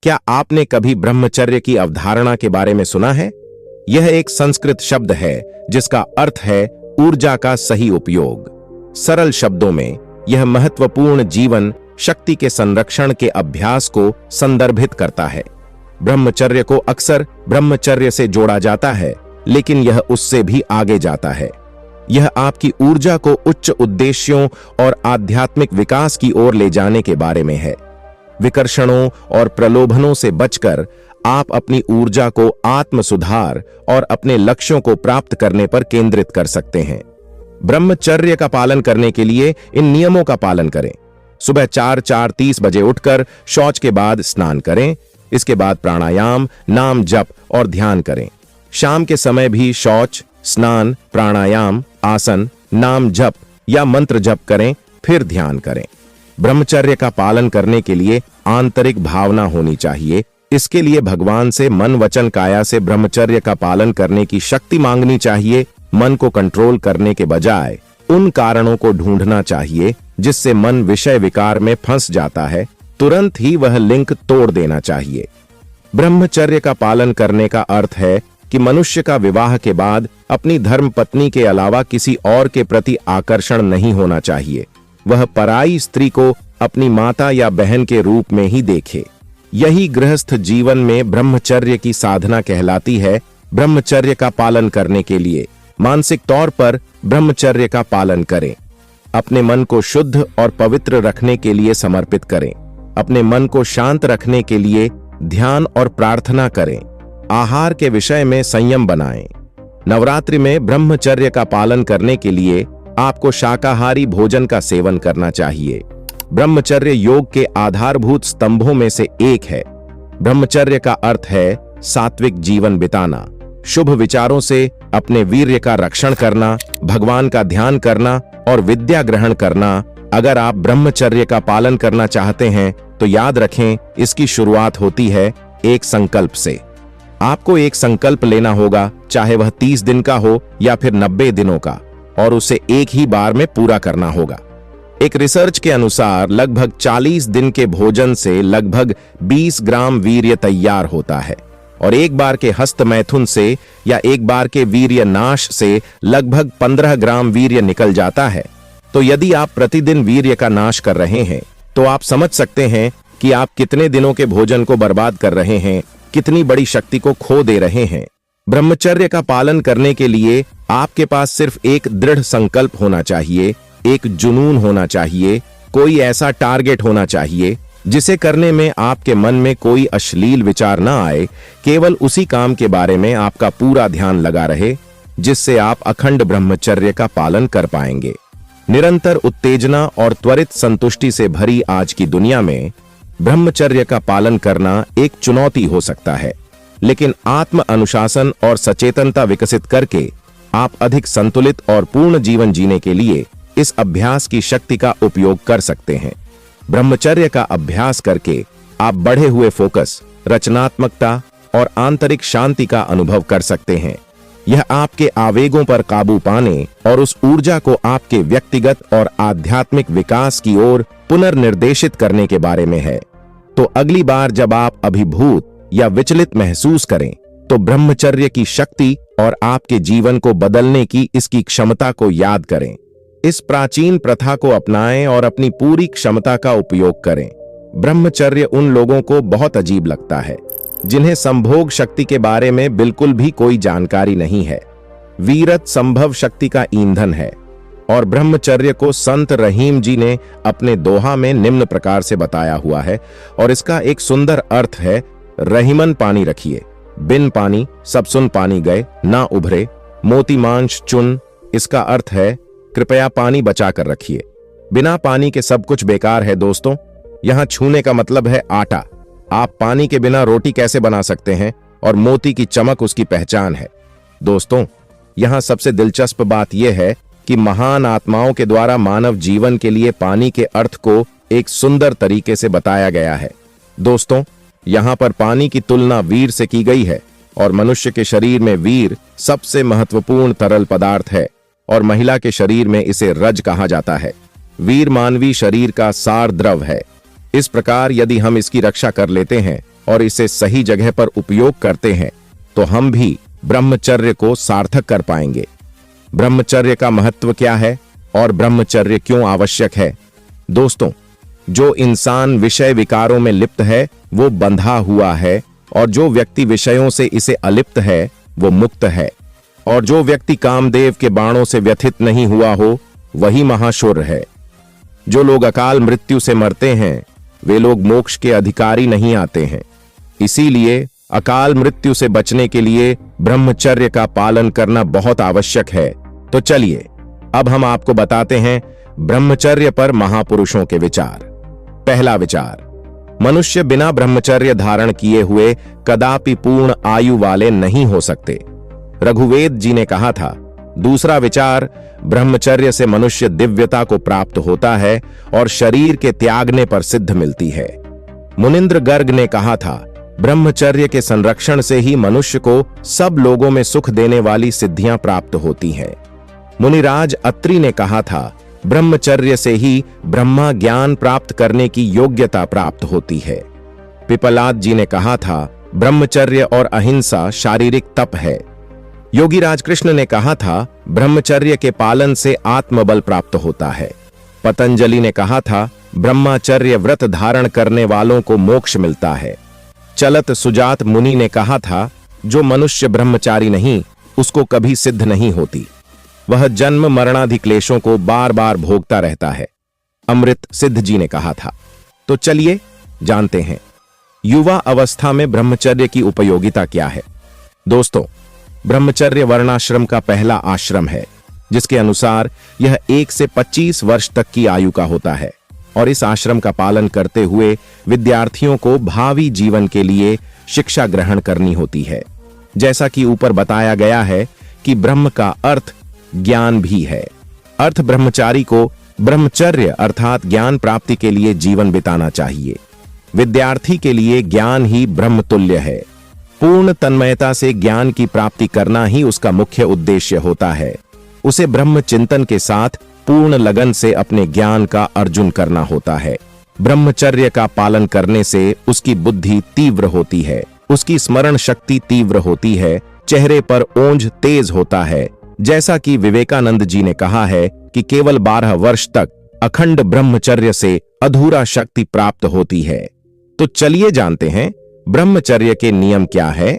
क्या आपने कभी ब्रह्मचर्य की अवधारणा के बारे में सुना है? यह एक संस्कृत शब्द है जिसका अर्थ है ऊर्जा का सही उपयोग। सरल शब्दों में यह महत्वपूर्ण जीवन शक्ति के संरक्षण के अभ्यास को संदर्भित करता है। ब्रह्मचर्य को अक्सर ब्रह्मचर्य से जोड़ा जाता है, लेकिन यह उससे भी आगे जाता है। यह आपकी ऊर्जा को उच्च उद्देश्यों और आध्यात्मिक विकास की ओर ले जाने के बारे में है। विकर्षणों और प्रलोभनों से बचकर आप अपनी ऊर्जा को आत्म सुधार और अपने लक्ष्यों को प्राप्त करने पर केंद्रित कर सकते हैं। ब्रह्मचर्य का पालन करने के लिए इन नियमों का पालन करें। सुबह 4:30 बजे उठकर शौच के बाद स्नान करें। इसके बाद प्राणायाम, नाम जप और ध्यान करें। शाम के समय भी शौच, स्नान, प्राणायाम, आसन, नाम जप या मंत्र जप करें, फिर ध्यान करें। ब्रह्मचर्य का पालन करने के लिए आंतरिक भावना होनी चाहिए। इसके लिए भगवान से मन वचन काया से ब्रह्मचर्य का पालन करने की शक्ति मांगनी चाहिए। मन को कंट्रोल करने के बजाय उन कारणों को ढूंढना चाहिए जिससे मन विषय विकार में फंस जाता है। तुरंत ही वह लिंक तोड़ देना चाहिए। ब्रह्मचर्य का पालन करने का अर्थ है कि मनुष्य का विवाह के बाद अपनी धर्मपत्नी के अलावा किसी और के प्रति आकर्षण नहीं होना चाहिए। वह पराई स्त्री को अपनी माता या बहन के रूप में ही देखे। यही गृहस्थ जीवन में ब्रह्मचर्य की साधना कहलाती है। ब्रह्मचर्य का पालन करने के लिए मानसिक तौर पर ब्रह्मचर्य का पालन करें। अपने मन को शुद्ध और पवित्र रखने के लिए समर्पित करें। अपने मन को शांत रखने के लिए ध्यान और प्रार्थना करें। आहार के विषय में संयम बनाएं। नवरात्रि में ब्रह्मचर्य का पालन करने के लिए आपको शाकाहारी भोजन का सेवन करना चाहिए। ब्रह्मचर्य योग के आधारभूत स्तंभों में से एक है। ब्रह्मचर्य का अर्थ है सात्विक जीवन बिताना, शुभ विचारों से अपने वीर्य का रक्षण करना, भगवान का ध्यान करना और विद्या ग्रहण करना। अगर आप ब्रह्मचर्य का पालन करना चाहते हैं तो याद रखें, इसकी शुरुआत होती है एक संकल्प से। आपको एक संकल्प लेना होगा, चाहे वह 30 दिन का हो या फिर 90 दिनों का, और उसे एक ही बार में पूरा करना होगा। एक रिसर्च के अनुसार लगभग 40 दिन के भोजन से लगभग 20 ग्राम वीर्य तैयार होता है, और एक बार के हस्त मैथुन से या एक बार के वीर्य नाश से लगभग 15 ग्राम वीर्य निकल जाता है। तो यदि आप प्रतिदिन वीर्य का नाश कर रहे हैं तो आप समझ सकते हैं कि आप कितने दिनों के भोजन को बर्बाद कर रहे हैं, कितनी बड़ी शक्ति को खो दे रहे हैं। ब्रह्मचर्य का पालन करने के लिए आपके पास सिर्फ एक दृढ़ संकल्प होना चाहिए, एक जुनून होना चाहिए, कोई ऐसा टारगेट होना चाहिए जिसे करने में आपके मन में कोई अश्लील विचार ना आए। केवल उसी काम के बारे में आपका पूरा ध्यान लगा रहे जिससे आप अखंड ब्रह्मचर्य का पालन कर पाएंगे। निरंतर उत्तेजना और त्वरित संतुष्टि से भरी आज की दुनिया में ब्रह्मचर्य का पालन करना एक चुनौती हो सकता है, लेकिन आत्म अनुशासन और सचेतनता विकसित करके आप अधिक संतुलित और पूर्ण जीवन जीने के लिए इस अभ्यास की शक्ति का उपयोग कर सकते हैं। ब्रह्मचर्य का अभ्यास करके आप बढ़े हुए फोकस, रचनात्मकता और आंतरिक शांति का अनुभव कर सकते हैं। यह आपके आवेगों पर काबू पाने और उस ऊर्जा को आपके व्यक्तिगत और आध्यात्मिक विकास की ओर पुनर्निर्देशित करने के बारे में है। तो अगली बार जब आप अभिभूत या विचलित महसूस करें तो ब्रह्मचर्य की शक्ति और आपके जीवन को बदलने की इसकी क्षमता को याद करें। इस प्राचीन प्रथा को अपनाएं और अपनी पूरी क्षमता का उपयोग करें। ब्रह्मचर्य उन लोगों को बहुत अजीब लगता है जिन्हें संभोग शक्ति के बारे में बिल्कुल भी कोई जानकारी नहीं है। वीरत संभव शक्ति का ईंधन है, और ब्रह्मचर्य को संत रहीम जी ने अपने दोहा में निम्न प्रकार से बताया हुआ है, और इसका एक सुंदर अर्थ है, रहीमन पानी रखिए, बिन पानी सब सुन पानी गए, ना उभरे मोती मांस चुन। इसका अर्थ है कृपया पानी बचा कर रखिए, बिना पानी के सब कुछ बेकार है। दोस्तों, यहां छूने का मतलब है आटा। आप पानी के बिना रोटी कैसे बना सकते हैं, और मोती की चमक उसकी पहचान है। दोस्तों, यहां सबसे दिलचस्प बात यह है कि महान आत्माओं के द्वारा मानव जीवन के लिए पानी के अर्थ को एक सुंदर तरीके से बताया गया है। दोस्तों, यहां पर पानी की तुलना वीर से की गई है, और मनुष्य के शरीर में वीर सबसे महत्वपूर्ण तरल पदार्थ है, और महिला के शरीर में इसे रज कहा जाता है। वीर मानवी शरीर का सार द्रव है। इस प्रकार यदि हम इसकी रक्षा कर लेते हैं और इसे सही जगह पर उपयोग करते हैं तो हम भी ब्रह्मचर्य को सार्थक कर पाएंगे। ब्रह्मचर्य का महत्व क्या है और ब्रह्मचर्य क्यों आवश्यक है? दोस्तों, जो इंसान विषय विकारों में लिप्त है वो बंधा हुआ है, और जो व्यक्ति विषयों से इसे अलिप्त है वो मुक्त है, और जो व्यक्ति कामदेव के बाणों से व्यथित नहीं हुआ हो वही महाशूर है। जो लोग अकाल मृत्यु से मरते हैं वे लोग मोक्ष के अधिकारी नहीं आते हैं। इसीलिए अकाल मृत्यु से बचने के लिए ब्रह्मचर्य का पालन करना बहुत आवश्यक है। तो चलिए अब हम आपको बताते हैं ब्रह्मचर्य पर महापुरुषों के विचार। पहला विचार, मनुष्य बिना ब्रह्मचर्य धारण किए हुए कदापि पूर्ण आयु वाले नहीं हो सकते, रघुवेद जी ने कहा था। दूसरा विचार, ब्रह्मचर्य से मनुष्य दिव्यता को प्राप्त होता है और शरीर के त्यागने पर सिद्ध मिलती है। मुनिंद्र गर्ग ने कहा था, ब्रह्मचर्य के संरक्षण से ही मनुष्य को सब लोगों में सुख देने वाली सिद्धियां प्राप्त होती हैं। मुनिराज अत्रि ने कहा था, ब्रह्मचर्य से ही ब्रह्मा ज्ञान प्राप्त करने की योग्यता प्राप्त होती है। पिपलाद जी ने कहा था, ब्रह्मचर्य और अहिंसा शारीरिक तप है। योगी राजकृष्ण ने कहा था, ब्रह्मचर्य के पालन से आत्मबल प्राप्त होता है। पतंजलि ने कहा था, ब्रह्मचर्य व्रत धारण करने वालों को मोक्ष मिलता है। चलत सुजात मुनि ने कहा था, जो मनुष्य ब्रह्मचारी नहीं उसको कभी सिद्ध नहीं होती, वह जन्म मरणादि क्लेशों को बार बार भोगता रहता है। अमृत सिद्ध जी ने कहा था। तो चलिए जानते हैं युवा अवस्था में ब्रह्मचर्य की उपयोगिता क्या है। दोस्तों, ब्रह्मचर्य वर्णाश्रम का पहला आश्रम है, जिसके अनुसार यह 1 से 25 वर्ष तक की आयु का होता है, और इस आश्रम का पालन करते हुए विद्यार्थियों को भावी जीवन के लिए शिक्षा ग्रहण करनी होती है। जैसा कि ऊपर बताया गया है कि ब्रह्म का अर्थ ज्ञान भी है। अर्थ ब्रह्मचारी को ब्रह्मचर्य अर्थात ज्ञान प्राप्ति के लिए जीवन बिताना चाहिए। विद्यार्थी के लिए ज्ञान ही ब्रह्मतुल्य है। पूर्ण तन्मयता से ज्ञान की प्राप्ति करना ही उसका मुख्य उद्देश्य होता है। उसे ब्रह्म चिंतन के साथ पूर्ण लगन से अपने ज्ञान का अर्जुन करना होता है। ब्रह्मचर्य का पालन करने से उसकी बुद्धि तीव्र होती है, उसकी स्मरण शक्ति तीव्र होती है, चेहरे पर ओंझ तेज होता है। जैसा कि विवेकानंद जी ने कहा है कि केवल 12 वर्ष तक अखंड ब्रह्मचर्य से अधूरा शक्ति प्राप्त होती है। तो चलिए जानते हैं ब्रह्मचर्य के नियम क्या है।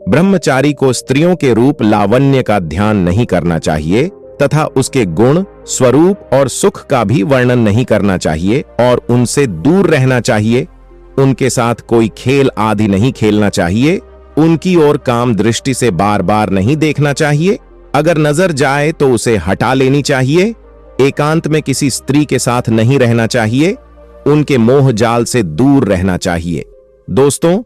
ब्रह्मचारी को स्त्रियों के रूप लावण्य का ध्यान नहीं करना चाहिए तथा उसके गुण, स्वरूप और सुख का भी वर्णन नहीं करना चाहिए और उनसे दूर रहना चाहिए। उनके साथ कोई खेल आदि नहीं खेलना चाहिए। उनकी ओर काम दृष्टि से बार बार नहीं देखना चाहिए। अगर नजर जाए तो उसे हटा लेनी चाहिए। एकांत में किसी स्त्री के साथ नहीं रहना चाहिए। उनके मोह जाल से दूर रहना चाहिए। दोस्तों,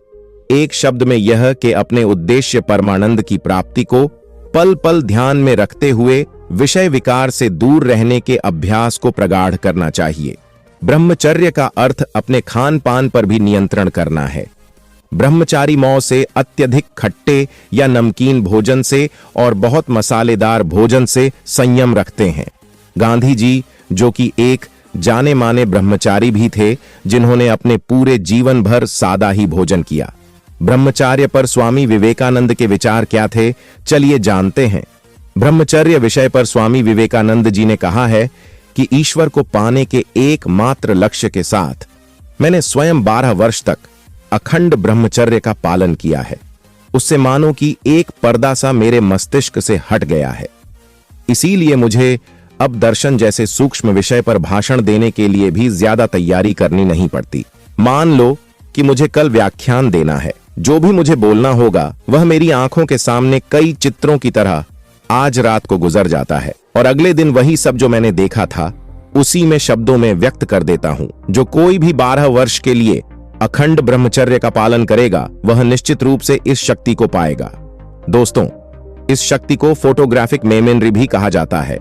एक शब्द में यह कि अपने उद्देश्य परमानंद की प्राप्ति को पल पल ध्यान में रखते हुए विषय विकार से दूर रहने के अभ्यास को प्रगाढ़ करना चाहिए। ब्रह्मचर्य का अर्थ अपने खान पान पर भी नियंत्रण करना है। ब्रह्मचारी मौ से अत्यधिक खट्टे या नमकीन भोजन से और बहुत मसालेदार भोजन से संयम रखते हैं। गांधी जी, जो कि एक जाने माने ब्रह्मचारी भी थे, जिन्होंने अपने पूरे जीवन भर सादा ही भोजन किया। ब्रह्मचर्य पर स्वामी विवेकानंद के विचार क्या थे, चलिए जानते हैं। ब्रह्मचर्य विषय पर स्वामी विवेकानंद जी ने कहा है कि ईश्वर को पाने के एकमात्र लक्ष्य के साथ मैंने स्वयं 12 वर्ष तक अखंड ब्रह्मचर्य का पालन किया है। उससे मानो कि एक पर्दा सा मेरे मस्तिष्क से हट गया है। इसीलिए मुझे अब दर्शन जैसे सूक्ष्म विषय पर भाषण देने के लिए भी ज्यादा तैयारी करनी नहीं पड़ती। मान लो कि मुझे कल व्याख्यान देना है, जो भी मुझे बोलना होगा वह मेरी आंखों के सामने कई चित्रों की तरह आज रात को गुजर जाता है, और अगले दिन वही सब जो मैंने देखा था उसी में शब्दों में व्यक्त कर देता हूं। जो कोई भी 12 वर्ष के लिए अखंड ब्रह्मचर्य का पालन करेगा वह निश्चित रूप से इस शक्ति को पाएगा। दोस्तों, इस शक्ति को फोटोग्राफिक मेमोरी भी कहा जाता है।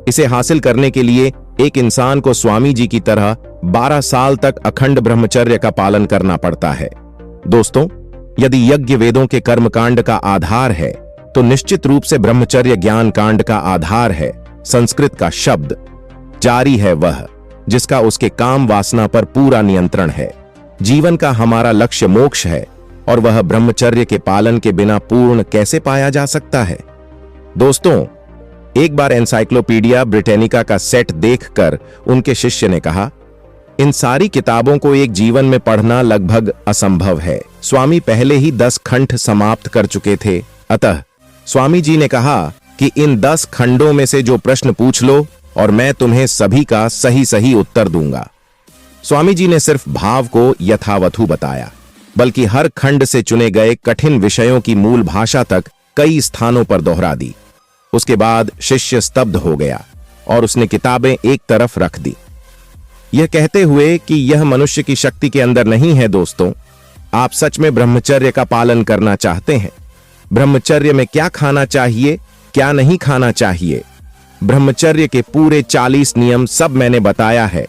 इसे हासिल करने के लिए एक इंसान को स्वामी जी की तरह 12 साल तक अखंड ब्रह्मचर्य का पालन करना पड़ता है। दोस्तों, यदि यज्ञ वेदों के कर्मकांड का आधार है तो निश्चित रूप से ब्रह्मचर्य ज्ञान कांड का आधार है। संस्कृत का शब्द जारी है वह जिसका उसके काम वासना पर पूरा नियंत्रण है। जीवन का हमारा लक्ष्य मोक्ष है और वह ब्रह्मचर्य के पालन के बिना पूर्ण कैसे पाया जा सकता है। दोस्तों, एक बार एनसाइक्लोपीडिया ब्रिटेनिका का सेट देखकर उनके शिष्य ने कहा, इन सारी किताबों को एक जीवन में पढ़ना लगभग असंभव है। स्वामी पहले ही 10 खंड समाप्त कर चुके थे। अतः स्वामी जी ने कहा कि इन 10 खंडों में से जो प्रश्न पूछ लो और मैं तुम्हें सभी का सही सही उत्तर दूंगा। स्वामी जी ने सिर्फ भाव को यथावथु बताया, बल्कि हर खंड से चुने गए कठिन विषयों की मूल भाषा तक कई स्थानों पर दोहरा दी। उसके बाद शिष्य स्तब्ध हो गया और उसने किताबें एक तरफ रख दी, यह कहते हुए कि यह मनुष्य की शक्ति के अंदर नहीं है। दोस्तों, आप सच में ब्रह्मचर्य का पालन करना चाहते हैं? ब्रह्मचर्य में क्या खाना चाहिए, क्या नहीं खाना चाहिए, ब्रह्मचर्य के पूरे 40 नियम सब मैंने बताया है।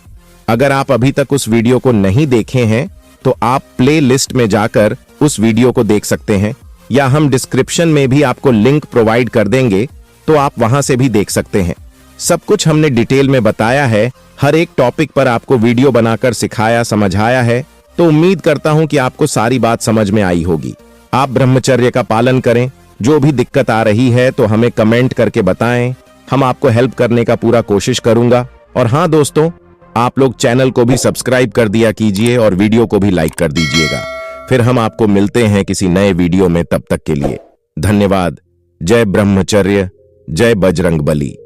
अगर आप अभी तक उस वीडियो को नहीं देखे हैं तो आप प्ले लिस्ट में जाकर उस वीडियो को देख सकते हैं, या हम डिस्क्रिप्शन में भी आपको लिंक प्रोवाइड कर देंगे तो आप वहां से भी देख सकते हैं। सब कुछ हमने डिटेल में बताया है, हर एक टॉपिक पर आपको वीडियो बनाकर सिखाया समझाया है। तो उम्मीद करता हूं कि आपको सारी बात समझ में आई होगी। आप ब्रह्मचर्य का पालन करें। जो भी दिक्कत आ रही है तो हमें कमेंट करके बताएं, हम आपको हेल्प करने का पूरा कोशिश करूंगा। और हाँ दोस्तों, आप लोग चैनल को भी सब्सक्राइब कर दिया कीजिए और वीडियो को भी लाइक कर दीजिएगा। फिर हम आपको मिलते हैं किसी नए वीडियो में, तब तक के लिए धन्यवाद। जय ब्रह्मचर्य, जय बजरंगबली।